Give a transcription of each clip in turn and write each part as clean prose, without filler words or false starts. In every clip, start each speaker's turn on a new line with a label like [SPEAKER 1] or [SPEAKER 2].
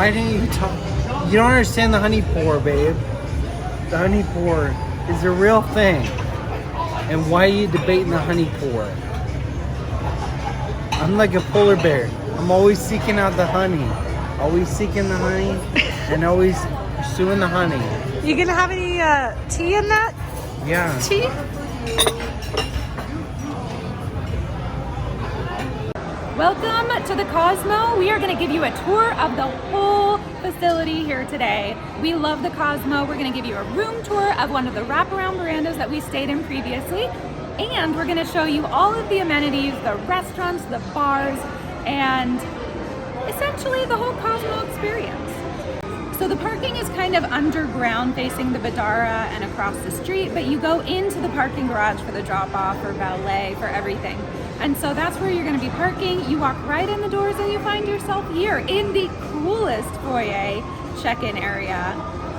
[SPEAKER 1] Why didn't you talk? You don't understand the honey pour, babe. The honey pour is a real thing. And why are you debating the honey pour? I'm like a polar bear. I'm always seeking out the honey. Always seeking the honey and always pursuing the honey.
[SPEAKER 2] You gonna have any tea in that?
[SPEAKER 1] Yeah.
[SPEAKER 2] Tea? Welcome to the Cosmo. We are going to give you a tour of the whole facility here today. We love the Cosmo. We're going to give you a room tour of one of the wraparound verandas that we stayed in previously. And we're going to show you all of the amenities, the restaurants, the bars, and essentially the whole Cosmo experience. So the parking is kind of underground facing the Vidara and across the street, but you go into the parking garage for the drop-off, for valet, for everything. And so that's where you're going to be parking. You walk right in the doors and you find yourself here in the coolest foyer check-in area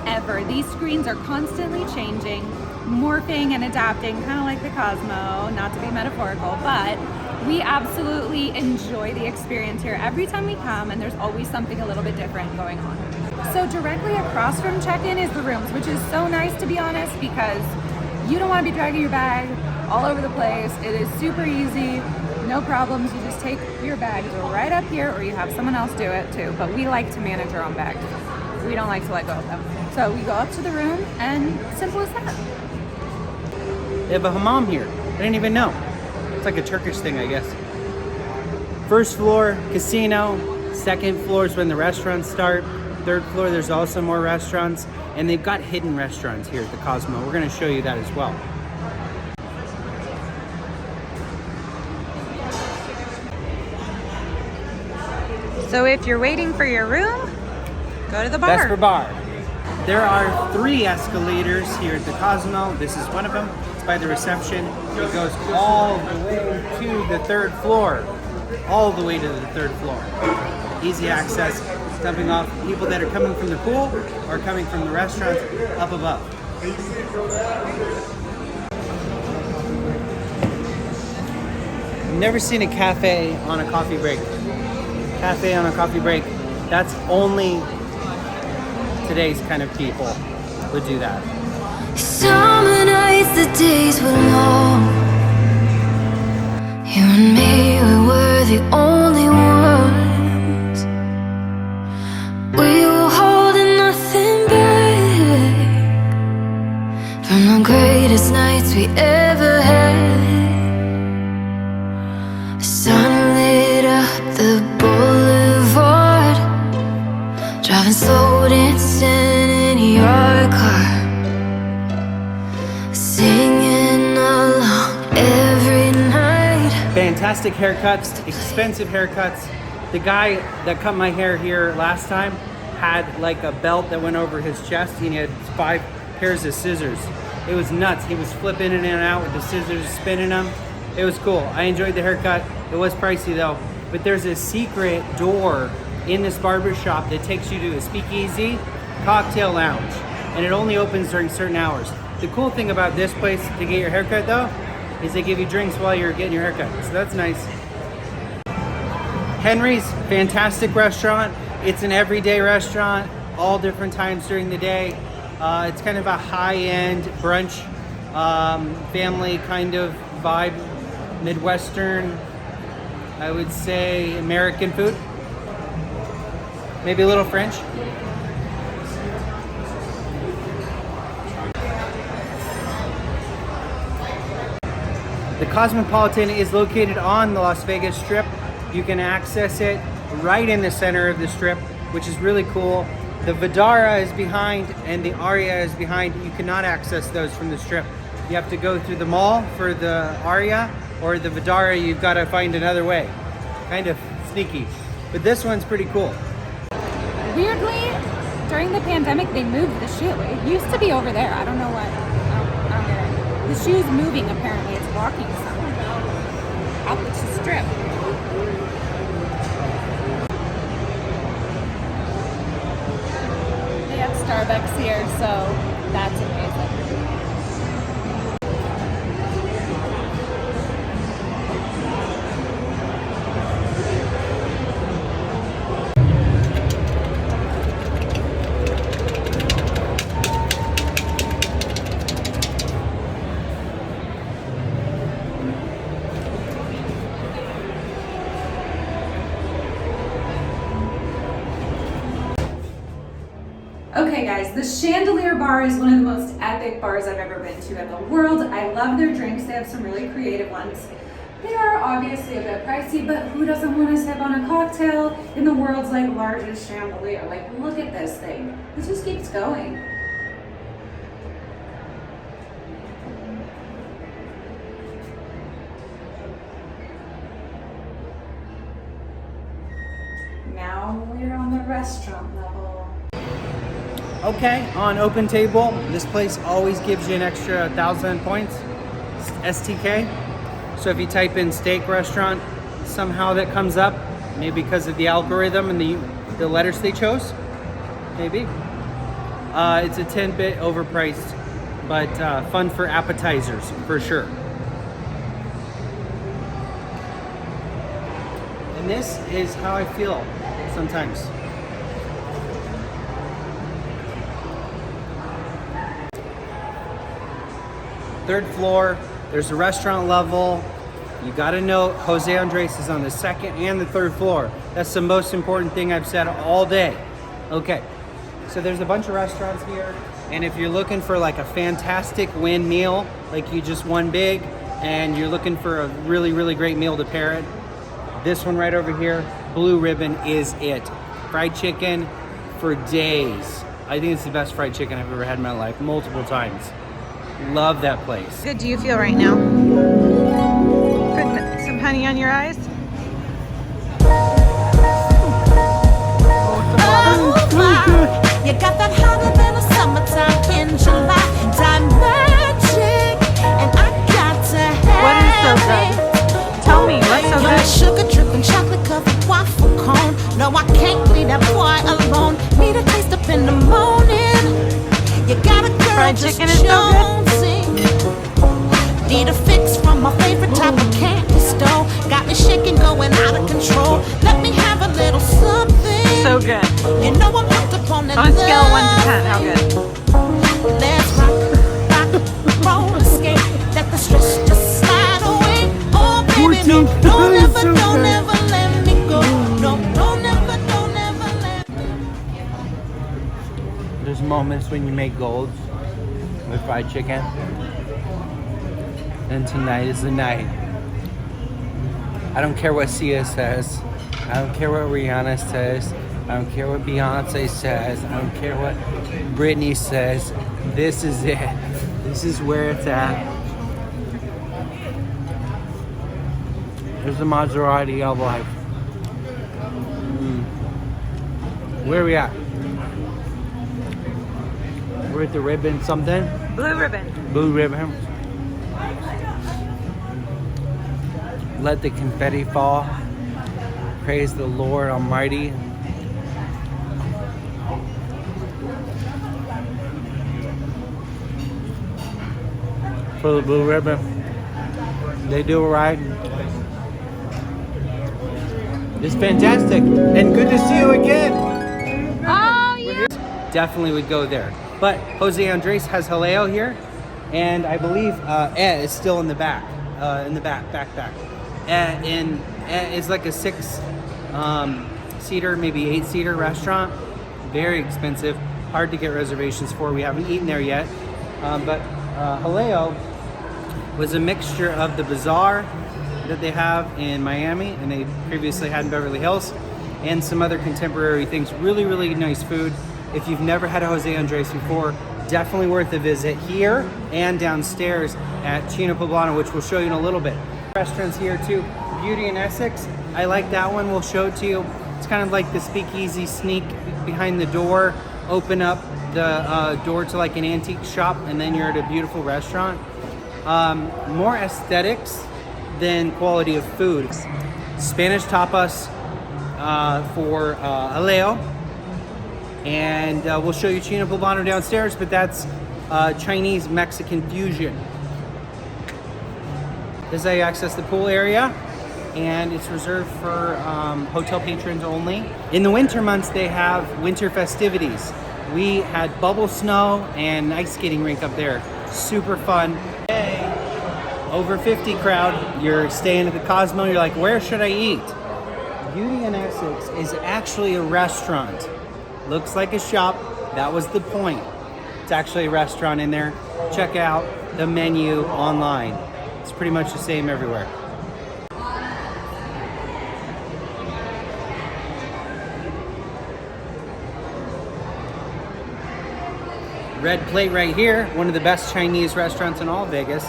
[SPEAKER 2] ever. These screens are constantly changing, morphing and adapting, kind of like the Cosmo, not to be metaphorical, but we absolutely enjoy the experience here every time we come, and there's always something a little bit different going on. So directly across from check-in is the rooms, which is so nice, to be honest, because you don't want to be dragging your bag all over the place. It is super easy, no problems. You just take your bags right up here, or you have someone else do it too. But we like to manage our own bags. We don't like to let go of them. So we go up to the room, and simple as that.
[SPEAKER 1] They have a hammam here. I didn't even know. It's like a Turkish thing, I guess. First floor, casino. Second floor is when the restaurants start. Third floor, there's also more restaurants. And they've got hidden restaurants here at the Cosmo. We're going to show you that as well.
[SPEAKER 2] So if you're waiting for your room, go to the bar.
[SPEAKER 1] Vesper Bar. There are 3 escalators here at the Cosmo. This is one of them. It's by the reception. It goes all the way to the 3rd floor. All the way to the 3rd floor. Easy access. Dumping off people that are coming from the pool or coming from the restaurants up above. I've never seen a cafe on a coffee break. Cafe on a coffee break. That's only today's kind of people would do that.
[SPEAKER 3] Summer nights, the days were long. You and me, we were the only ones. We were holding nothing back from the greatest nights we ever had. The sun lit up the boulevard, driving slow, dancing in your car, singing along every night.
[SPEAKER 1] Fantastic haircuts, expensive haircuts. The guy that cut my hair here last time had like a belt that went over his chest. He had 5 pairs of scissors. It was nuts. He was flipping in and out with the scissors, spinning them. It was cool. I enjoyed the haircut. It was pricey though. But there's a secret door in this barber shop that takes you to a speakeasy cocktail lounge. And it only opens during certain hours. The cool thing about this place to get your haircut though, is they give you drinks while you're getting your haircut. So that's nice. Henry's, fantastic restaurant. It's an everyday restaurant, all different times during the day. It's kind of a high-end brunch, family kind of vibe, Midwestern, I would say American food. Maybe a little French. The Cosmopolitan is located on the Las Vegas Strip. You can access it right in the center of the Strip, which is really cool. The Vidara is behind and the Aria is behind. You cannot access those from the Strip. You have to go through the mall for the Aria, or the Vidara, you've got to find another way. Kind of sneaky. But this one's pretty cool.
[SPEAKER 2] Weirdly, during the pandemic, they moved the shoe. It used to be over there. I don't know what. I don't get it. The shoe's moving, apparently. It's walking somewhere. Out the Strip. They have Starbucks here, so that's amazing. Chandelier bar is one of the most epic bars I've ever been to in the world. I love their drinks. They have some really creative ones. They are obviously a bit pricey, but who doesn't want to sip on a cocktail in the world's like largest chandelier? Like, look at this thing. It just keeps going. Now we're on the restaurant level.
[SPEAKER 1] Okay, on open table, this place always gives you an extra 1,000 points, STK. So if you type in steak restaurant, somehow that comes up, maybe because of the algorithm and the letters they chose, maybe. It's a 10-bit overpriced, but fun for appetizers, for sure. And this is how I feel sometimes. Third floor, there's a restaurant level. You gotta know Jose Andres is on the second and the third floor. That's the most important thing I've said all day. Okay, so there's a bunch of restaurants here, and if you're looking for like a fantastic win meal, like you just won big, and you're looking for a really, really great meal to pair it, this one right over here, Blue Ribbon, is it. Fried chicken for days. I think it's the best fried chicken I've ever had in my life, multiple times. Love that place.
[SPEAKER 4] How good do you feel right now? Put some honey on your eyes?
[SPEAKER 5] You got that hotter than a summertime in July. Time magic, and I got to have
[SPEAKER 4] What is so good? Tell me, what's so
[SPEAKER 5] Your
[SPEAKER 4] good?
[SPEAKER 5] sugar dripping, chocolate covered waffle cone. No, I can't leave that boy alone. Need a taste up in the morning. You got a girl
[SPEAKER 4] Fried
[SPEAKER 5] just
[SPEAKER 4] chicken is so good.
[SPEAKER 5] jonesing. Need a fix from my favorite type of candy store. Got me shaking, going out of control. Let me have a little something.
[SPEAKER 4] So good.
[SPEAKER 5] You know I'm hooked up on that.
[SPEAKER 4] On a scale of 1 to 10, how good?
[SPEAKER 5] Let's rock, roller skate. Let the stress just slide away. Oh baby, no, don't ever let me go. No, don't ever let me go.
[SPEAKER 1] There's moments when you make golds with fried chicken. And tonight is the night. I don't care what Sia says. I don't care what Rihanna says. I don't care what Beyonce says. I don't care what Britney says. This is it. This is where it's at. There's the Maserati of life. Where are we at? We're at the ribbon something.
[SPEAKER 4] Blue Ribbon.
[SPEAKER 1] Blue Ribbon. Let the confetti fall. Praise the Lord Almighty. For the Blue Ribbon. They do it right. It's fantastic. And good to see you again.
[SPEAKER 2] Oh, yeah.
[SPEAKER 1] Definitely would go there. But Jose Andres has Jaleo here. And I believe is still in the back. Back. And it's like a 6-seater, maybe 8-seater restaurant. Very expensive, hard to get reservations for. We haven't eaten there yet. But Jaleo was a mixture of the bazaar that they have in Miami and they previously had in Beverly Hills and some other contemporary things. Really, really nice food. If you've never had a Jose Andres before, definitely worth a visit here and downstairs at Chino Poblano, which we'll show you in a little bit. Restaurants here too. Beauty in Essex, I like that one. We'll show it to you. It's kind of like the speakeasy, sneak behind the door, open up the door to like an antique shop, and then you're at a beautiful restaurant. More aesthetics than quality of food. Spanish tapas for Jaleo, and we'll show you Chino Poblano downstairs, but that's Chinese Mexican fusion. This is how you access the pool area, and it's reserved for hotel patrons only. In the winter months, they have winter festivities. We had bubble snow and ice skating rink up there. Super fun. Hey, over 50 crowd. You're staying at the Cosmo. You're like, where should I eat? Beauty in Essex is actually a restaurant. Looks like a shop. That was the point. It's actually a restaurant in there. Check out the menu online. It's pretty much the same everywhere. Red Plate right here, one of the best Chinese restaurants in all Vegas.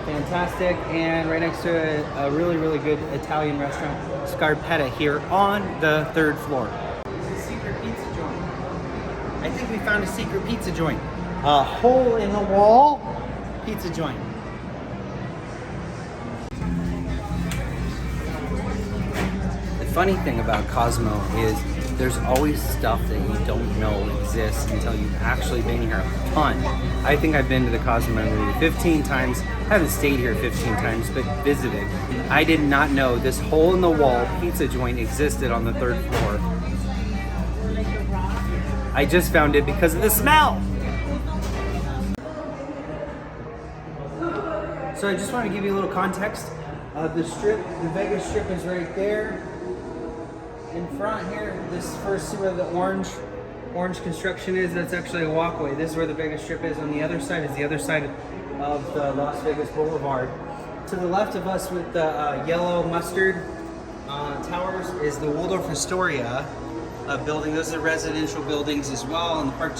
[SPEAKER 1] Fantastic, and right next to a really, really good Italian restaurant, Scarpetta, here on the 3rd floor. It's a secret pizza joint. I think we found a secret pizza joint. A hole in the wall pizza joint. The funny thing about Cosmo is there's always stuff that you don't know exists until you've actually been here a ton. I think I've been to the Cosmo maybe 15 times. I haven't stayed here 15 times, but visited. I did not know this hole in the wall pizza joint existed on the 3rd floor. I just found it because of the smell. So I just want to give you a little context. The strip, the Vegas strip is right there. In front here, this first where the orange construction is, that's actually a walkway. This is where the Vegas Strip is. On the other side is the other side of the Las Vegas Boulevard. To the left of us with the yellow mustard towers is the Waldorf Astoria building. Those are residential buildings as well, and the Park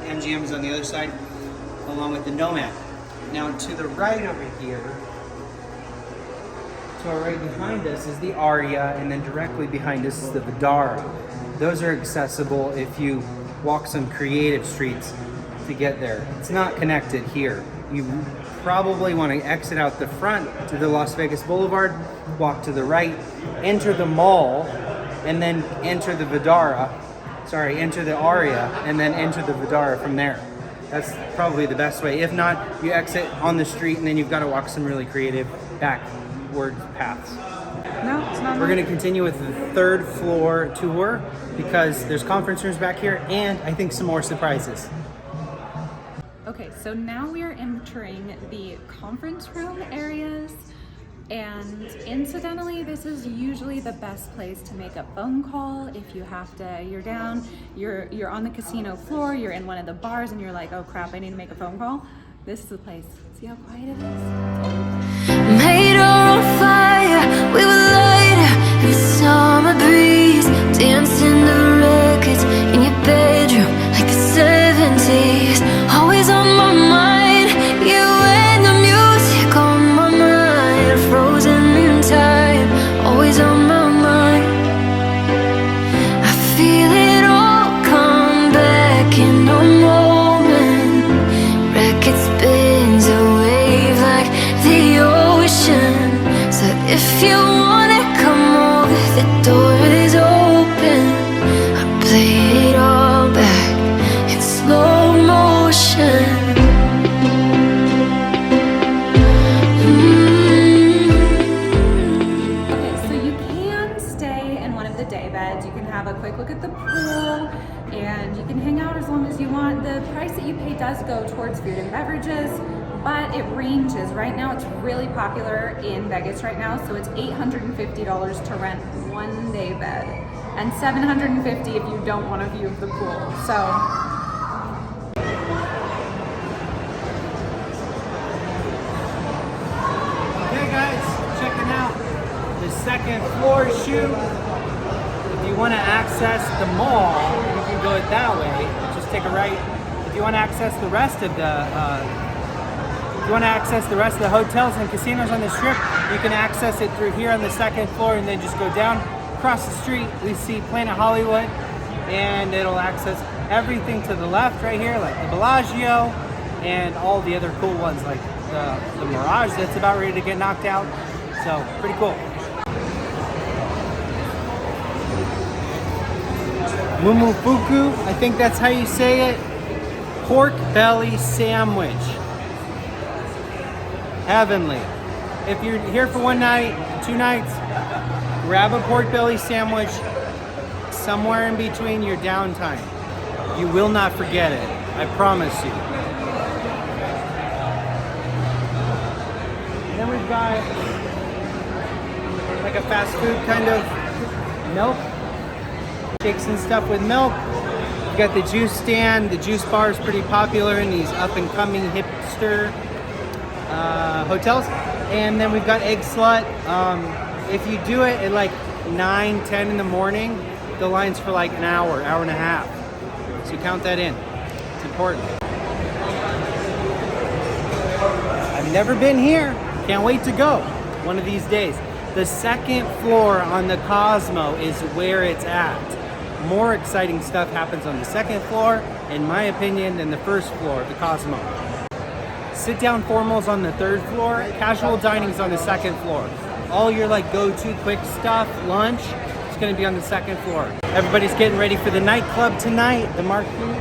[SPEAKER 1] MGM is on the other side, along with the Nomad. Now to the right over here, so right behind us is the Aria, and then directly behind us is the Vdara. Those are accessible if you walk some creative streets to get there. It's not connected here. You probably want to exit out the front to the Las Vegas Boulevard, walk to the right, enter the mall, and then enter the enter the Aria, and then enter the Vdara from there. That's probably the best way. If not, you exit on the street, and then you've got to walk some really creative backward paths.
[SPEAKER 4] No, it's not.
[SPEAKER 1] We're going to continue with the 3rd floor tour because there's conference rooms back here and I think some more surprises.
[SPEAKER 2] Okay, so now we are entering the conference room areas, and incidentally, this is usually the best place to make a phone call if you have to. You're on the casino floor, you're in one of the bars, and you're like, oh crap, I need to make a phone call. This is the place. See how quiet it is?
[SPEAKER 3] Made her on fire, we were lighter in the summer breeze, dancing to records in your bedroom like the 70s. Always on my mind, you and the music on my mind, frozen in time, always on my mind. I feel it all come back in a moment. Record spins a wave like the ocean. So if you wanna come over, the door is open. I play it all back in slow motion.
[SPEAKER 2] Okay, so you can stay in one of the day beds. You can have a quick look at the pool, and you can hang out as long as you want. The price that you pay does go towards food and beverages, but it ranges. Right now, it's really popular in Vegas right now, so it's $850 to rent one day bed, and $750 if you don't want a view of the pool. So,
[SPEAKER 1] Okay guys, checking out the 2nd floor shoot. If you want to access the mall, you can go it that way. Just take a right. If you want to access the rest of the hotels and casinos on the strip, you can access it through here on the 2nd floor, and then just go down across the street. We see Planet Hollywood, and it'll access everything to the left right here, like the Bellagio, and all the other cool ones like the Mirage that's about ready to get knocked out. So pretty cool. Mumufuku, I think that's how you say it. Pork belly sandwich. Heavenly. If you're here for 1 night, 2 nights, grab a pork belly sandwich somewhere in between your downtime. You will not forget it. I promise you. And then we've got like a fast food kind of milk. Shakes and stuff with milk. We've got the juice stand. The juice bar is pretty popular in these up and coming hipster hotels. And then we've got Egg Slut. If you do it at like 9, 10 in the morning, the line's for like an hour, hour and a half. So count that in. It's important. I've never been here. Can't wait to go one of these days. The second floor on the Cosmo is where it's at. More exciting stuff happens on the second floor, in my opinion, than the first floor of the Cosmo. Sit-down formals on the third floor, casual dining's on the second floor. All your like go-to quick stuff, lunch, is gonna be on the second floor. Everybody's getting ready for the nightclub tonight. The Marquee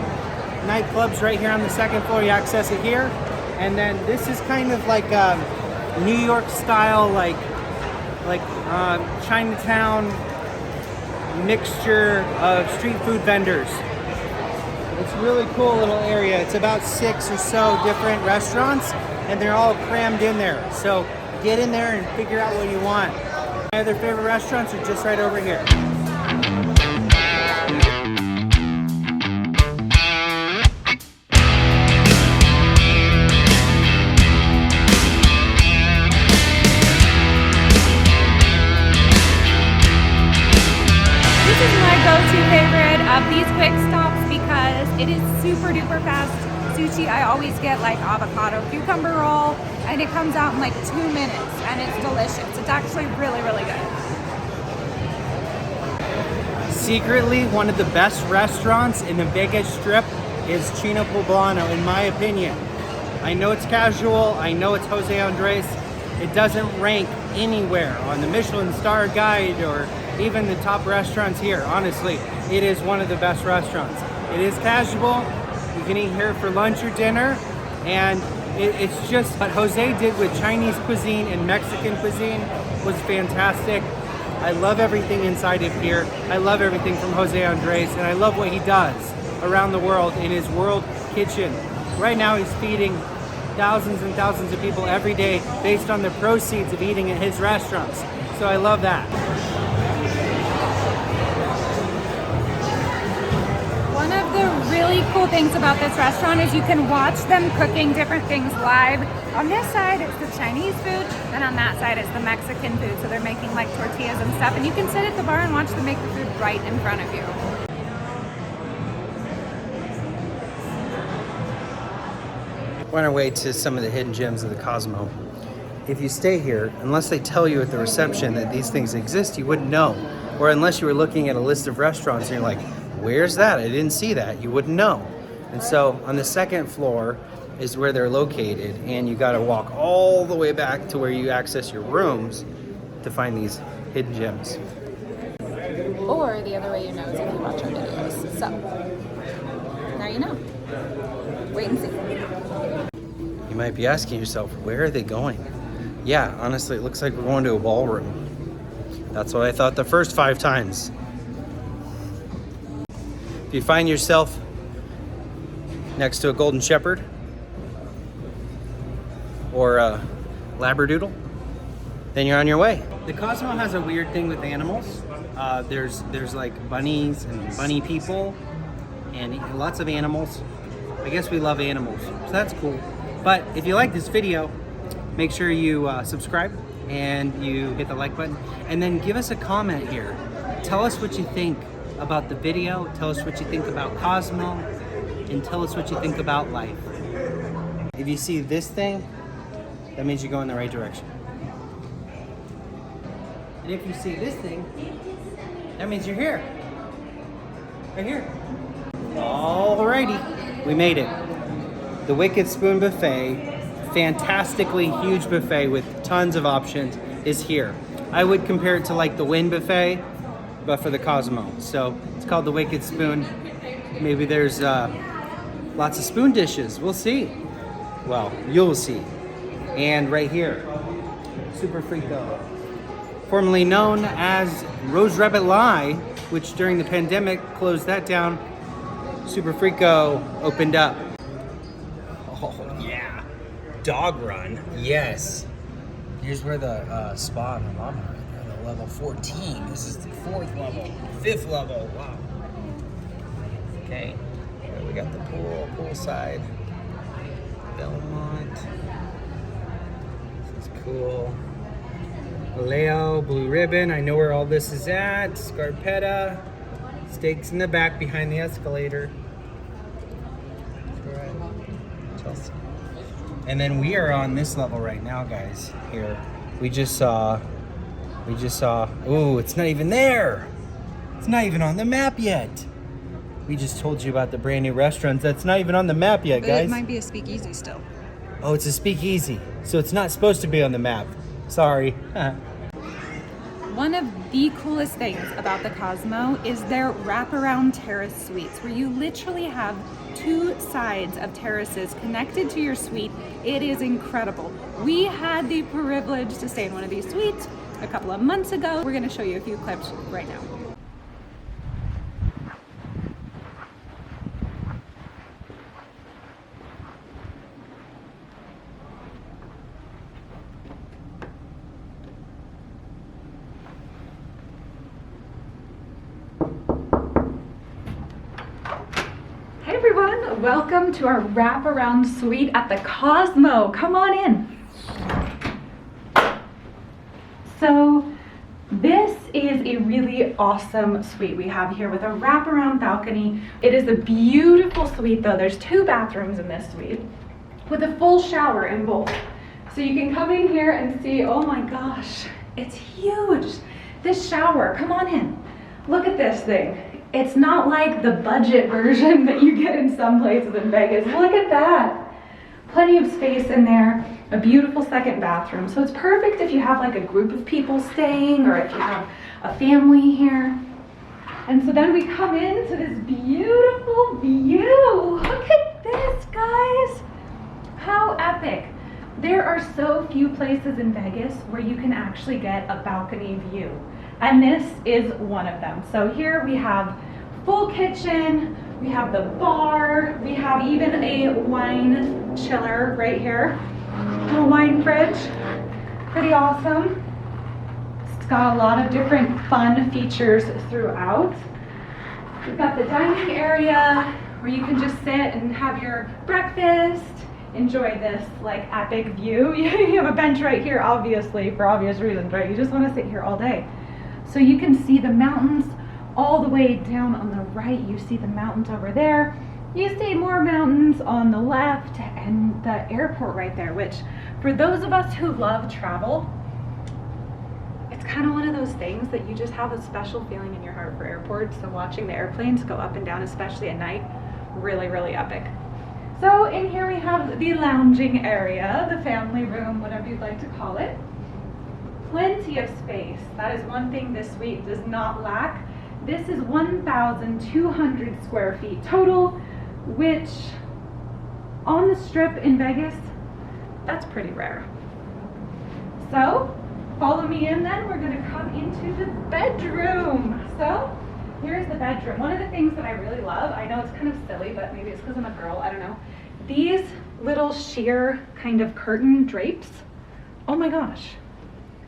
[SPEAKER 1] nightclub's right here on the second floor. You access it here. And then this is kind of like New York style, like Chinatown mixture of street food vendors. It's a really cool little area. It's about 6 or so different restaurants, and they're all crammed in there. So get in there and figure out what you want. My other favorite restaurants are just right over here.
[SPEAKER 2] This is my go-to favorite of these quick stops because it is super duper fast sushi. I always get like avocado cucumber roll and it comes out in like 2 minutes and it's delicious. It's actually really, really good.
[SPEAKER 1] Secretly, one of the best restaurants in the Vegas Strip is Chino Poblano, in my opinion. I know it's casual, I know it's Jose Andres. It doesn't rank anywhere on the Michelin Star Guide or even the top restaurants here. Honestly, it is one of the best restaurants. It is casual. You can eat here for lunch or dinner, and it's just what Jose did with Chinese cuisine and Mexican cuisine was fantastic. I love everything inside of here. I love everything from Jose Andres, and I love what he does around the world in his world kitchen. Right now he's feeding thousands and thousands of people every day based on the proceeds of eating at his restaurants. So I love that.
[SPEAKER 2] One of the really cool things about this restaurant is you can watch them cooking different things live. On this side, it's the Chinese food, and on that side, it's the Mexican food. So they're making like tortillas and stuff, and you can sit at the bar and watch them make the food right in front of you.
[SPEAKER 1] We're on our way to some of the hidden gems of the Cosmo. If you stay here, unless they tell you at the reception that these things exist, you wouldn't know. Or unless you were looking at a list of restaurants and you're like, where's that? I didn't see that. You wouldn't know. And so on the second floor is where they're located, and you gotta walk all the way back to where you access your rooms to find these hidden gems.
[SPEAKER 2] Or the other way you know is if you watch our videos. So, now you know. Wait and see.
[SPEAKER 1] You might be asking yourself, where are they going? Yeah, honestly, it looks like we're going to a ballroom. That's what I thought the first 5 times. If you find yourself next to a golden shepherd or a labradoodle, then you're on your way. The Cosmo has a weird thing with animals. There's like bunnies and bunny people and lots of animals. I guess we love animals, so that's cool. But if you like this video, make sure you subscribe and you hit the like button, and then give us a comment here. Tell us what you think about the video, tell us what you think about Cosmo, and tell us what you think about life. If you see this thing, that means you go in the right direction. And if you see this thing, that means you're here. Right here. Alrighty, we made it. The Wicked Spoon Buffet, fantastically huge buffet with tons of options, is here. I would compare it to like the Wynn Buffet, but for the Cosmo. So it's called the Wicked Spoon. Maybe there's lots of spoon dishes. We'll see. Well, you'll see. And right here, Super Frico, formerly known as Rose Rabbit Lie, which during the pandemic closed that down. Super Frico opened up. Oh yeah, Dog Run, yes. Here's where the spa and the llama are right there, the level 14. This is the 4th level, 5th level, wow. Okay, we got the poolside. Belmont. This is cool. Leo, Blue Ribbon. I know where all this is at. Scarpetta. Stakes in the back behind the escalator. Chelsea. And then we are on this level right now, guys. Here. We just saw, ooh, it's not even there. It's not even on the map yet. We just told you about the brand new restaurants. That's not even on the map yet, guys.
[SPEAKER 4] It might be a speakeasy still.
[SPEAKER 1] Oh, it's a speakeasy. So it's not supposed to be on the map. Sorry.
[SPEAKER 2] One of the coolest things about the Cosmo is their Wraparound Terrace Suites, where you literally have two sides of terraces connected to your suite. It is incredible. We had the privilege to stay in one of these suites a couple of months ago. We're going to show you a few clips right now. Hey everyone, welcome to our wraparound suite at the Cosmo. Come on in. So this is a really awesome suite we have here with a wraparound balcony. It is a beautiful suite though. There's 2 bathrooms in this suite with a full shower in both. So you can come in here and see, oh my gosh, it's huge. This shower, come on in. Look at this thing. It's not like the budget version that you get in some places in Vegas. Look at that. Plenty of space in there, a beautiful second bathroom. So it's perfect if you have like a group of people staying or if you have a family here. And so then we come into this beautiful view. Look at this, guys. How epic. There are so few places in Vegas where you can actually get a balcony view. And this is one of them. So here we have full kitchen, we have the bar, we have even a wine chiller right here. Little wine fridge, pretty awesome. It's got a lot of different fun features throughout. We've got the dining area where you can just sit and have your breakfast, enjoy this like epic view. You have a bench right here, obviously, for obvious reasons, right? You just want to sit here all day. So you can see the mountains all the way down on the right. You see the mountains over there. You see more mountains on the left and the airport right there, which for those of us who love travel, it's kind of one of those things that you just have a special feeling in your heart for airports. So watching the airplanes go up and down, especially at night, really, really epic. So in here we have the lounging area, the family room, whatever you'd like to call it. Plenty of space. That is one thing this suite does not lack. This is 1,200 square feet total, which on the strip in Vegas, that's pretty rare. So follow me in then. We're going to come into the bedroom. So here's the bedroom. One of the things that I really love, I know it's kind of silly, but maybe it's because I'm a girl, I don't know. These little sheer kind of curtain drapes, oh my gosh.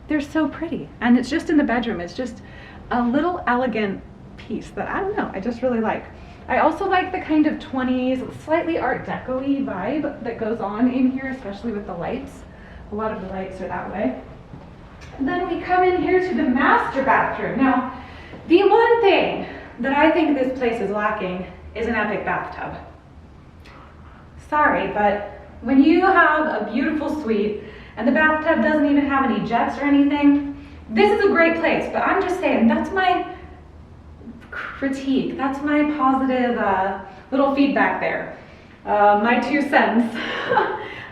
[SPEAKER 2] They're so pretty, and it's just in the bedroom. It's just a little elegant piece that I don't know, I just really like. I also like the kind of 20s, slightly Art Deco-y vibe that goes on in here, especially with the lights. A lot of the lights are that way. And then we come in here to the master bathroom. Now, the one thing that I think this place is lacking is an epic bathtub. Sorry, but when you have a beautiful suite and the bathtub doesn't even have any jets or anything, this is a great place, but I'm just saying, that's my critique. That's my positive little feedback there. My 2 cents.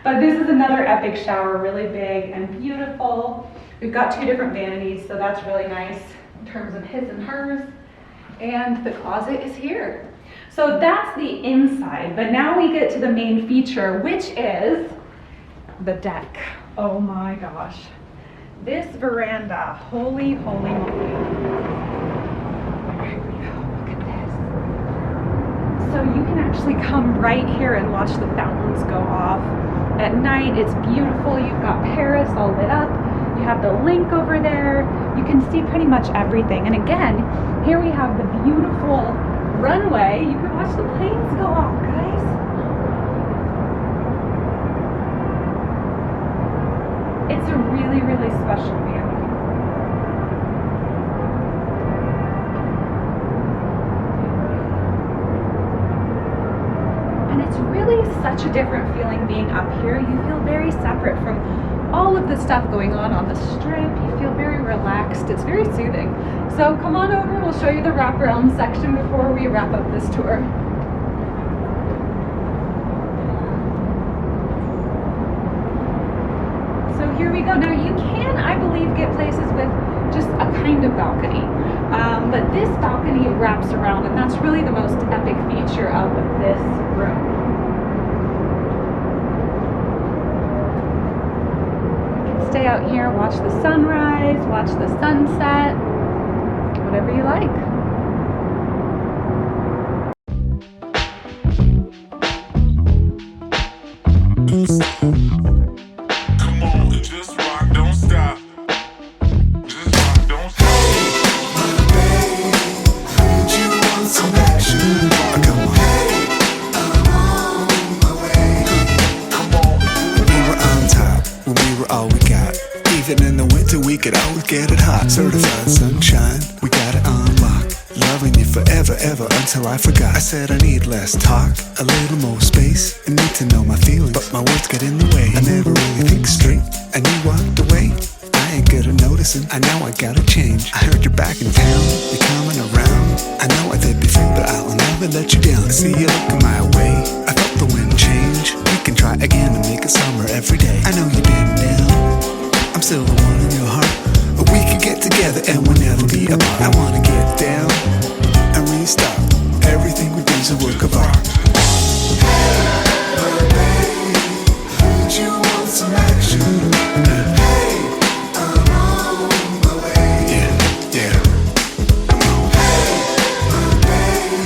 [SPEAKER 2] But this is another epic shower, really big and beautiful. We've got 2 different vanities, so that's really nice in terms of his and hers. And the closet is here. So that's the inside, but now we get to the main feature, which is the deck. Oh my gosh. This veranda, holy moly. Here we go, look at this. So you can actually come right here and watch the fountains go off. At night, it's beautiful. You've got Paris all lit up. You have the link over there. You can see pretty much everything. And again, here we have the beautiful runway. You can watch the planes go off, guys. It's a really, really special view. And it's really such a different feeling being up here. You feel very separate from all of the stuff going on the strip. You feel very relaxed. It's very soothing. So come on over, we'll show you the wraparound section before we wrap up this tour. So here we go. Now you can, I believe, get places with just a kind of balcony. But this balcony wraps around, and that's really the most epic feature of this room. Stay out here, watch the sunrise, watch the sunset, whatever you like.
[SPEAKER 6] Come on, just rock, don't stop. Just rock, don't stop.
[SPEAKER 7] You want some action? Come on. Hey, I'm on my way.
[SPEAKER 6] Come on.
[SPEAKER 7] We were on top when we were all we got. Even in the winter, we could always get it hot. Certified sunshine, we got it on lock. Loving you forever, ever, until I forgot. I said I need less talk, a little more space. I need to know my feelings, but my words get in the way. I never really think straight, and you walked away. I ain't good at noticing, I know I gotta change. I heard you're back in town, you're coming around. I know I did before, but I'll never let you down. I see you looking my way, I felt the wind change. We can try again and make it summer every day. I know you've been down, I'm still the one in your heart. We could get together and we'll never be apart. I wanna get down and restart. Everything we do's a work of art. Hey, baby, heard you want some action. Hey, I'm on my way. Yeah, yeah. Come on. Hey, baby,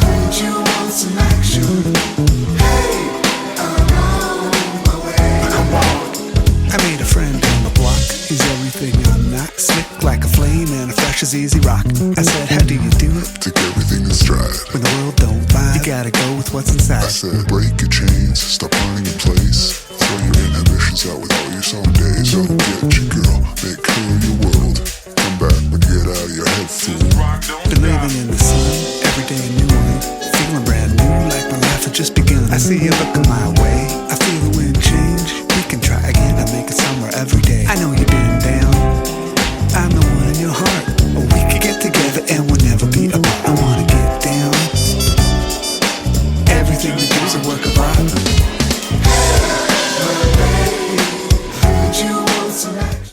[SPEAKER 7] heard you want some action. Hey, I'm on my way. Come on. I made a friend on the block. He's everything I'm not. Slick like a flame and a fresh as easy rock. I said, how do you do it?
[SPEAKER 6] Take everything in stride.
[SPEAKER 7] When the world don't vibe, you gotta go with what's inside.
[SPEAKER 6] I said, break your chains, stop running in place. Throw your inhibitions out with all your some days. Don't get you, girl, make clear your world. Come back, but get out of your head, fool.
[SPEAKER 7] Been living in the sun, every day a new one. Feeling brand new, like my life had just begun. I see you looking my way,